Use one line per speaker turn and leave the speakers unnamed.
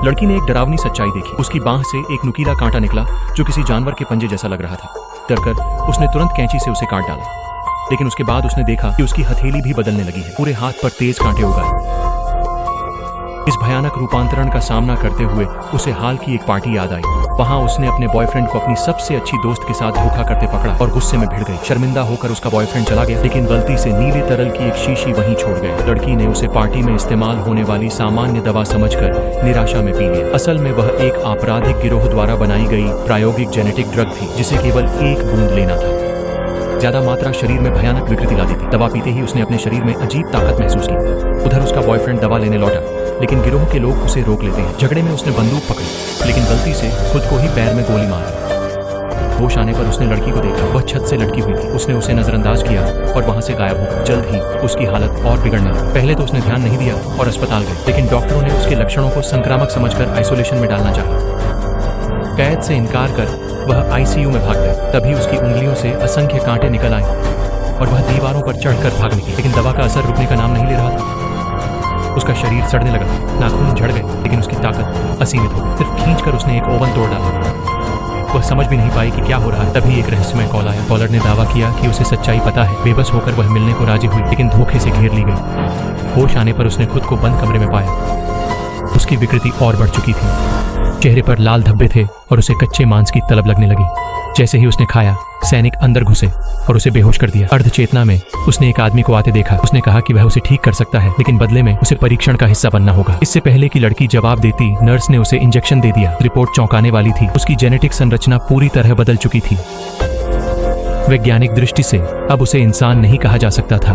लड़की ने एक डरावनी सच्चाई देखी। उसकी बांह से एक नुकीला कांटा निकला जो किसी जानवर के पंजे जैसा लग रहा था। डरकर उसने तुरंत कैंची से उसे काट डाला, लेकिन उसके बाद उसने देखा कि उसकी हथेली भी बदलने लगी है। पूरे हाथ पर तेज कांटे उगाए। इस भयानक रूपांतरण का सामना करते हुए उसे हाल की एक पार्टी याद आई। वहां उसने अपने बॉयफ्रेंड को अपनी सबसे अच्छी दोस्त के साथ धोखा करते पकड़ा और गुस्से में भिड़ गई। शर्मिंदा होकर उसका बॉयफ्रेंड चला गया, लेकिन गलती से नीले तरल की एक शीशी वहीं छोड़ गया। लड़की ने उसे पार्टी में इस्तेमाल होने वाली सामान्य दवा समझकर निराशा में पी लिया। असल में वह एक आपराधिक गिरोह द्वारा बनाई गई प्रायोगिक जेनेटिक ड्रग थी, जिसे केवल एक बूंद लेना था। ज्यादा मात्रा शरीर में भयानक विकृति ला दी थी। दवा पीते ही उसने अपने शरीर में अजीब ताकत महसूस की। उधर उसका बॉयफ्रेंड दवा लेने लौटा, लेकिन गिरोह के लोग उसे रोक लेते हैं। झगड़े में उसने बंदूक पकड़ी, लेकिन गलती से खुद को ही पैर में गोली मारी। होश आने पर उसने लड़की को देखा। वह छत से लटकी हुई थी। उसने उसे नजरअंदाज किया और वहां से गायब हो गया। जल्द ही उसकी हालत और बिगड़ने लगी। पहले तो उसने ध्यान नहीं दिया और अस्पताल गए, लेकिन डॉक्टरों ने उसके लक्षणों को संक्रामक समझकर आइसोलेशन में डालना चाहा। कैद से इनकार कर वह आईसीयू में भाग गया। तभी उसकी उंगलियों से असंख्य कांटे निकल आए और वह दीवारों पर चढ़कर भाग निकली, लेकिन दवा का असर रुकने का नाम नहीं ले रहा था। उसका शरीर सड़ने लगा, नाखून झड़ गए, लेकिन उसकी ताकत असीमित हो गई। सिर्फ खींचकर उसने एक ओवन तोड़ डाला। वह समझ भी नहीं पाई कि क्या हो रहा है। तभी एक रहस्यमय कॉल आया। कॉलर ने दावा किया कि उसे सच्चाई पता है। बेबस होकर वह मिलने को राजी हुई, लेकिन धोखे से घेर ली गई। होश आने पर उसने खुद को बंद कमरे में पाया। उसकी विकृति और बढ़ चुकी थी। चेहरे पर लाल धब्बे थे और उसे कच्चे मांस की तलब लगने लगी। जैसे ही उसने खाया, सैनिक अंदर घुसे और उसे बेहोश कर दिया। अर्ध चेतना में उसने एक आदमी को आते देखा। उसने कहा कि वह उसे ठीक कर सकता है, लेकिन बदले में उसे परीक्षण का हिस्सा बनना होगा। इससे पहले कि लड़की जवाब देती, नर्स ने उसे इंजेक्शन दे दिया। रिपोर्ट चौंकाने वाली थी। उसकी जेनेटिक संरचना पूरी तरह बदल चुकी थी। वैज्ञानिक दृष्टि से अब उसे इंसान नहीं कहा जा सकता था।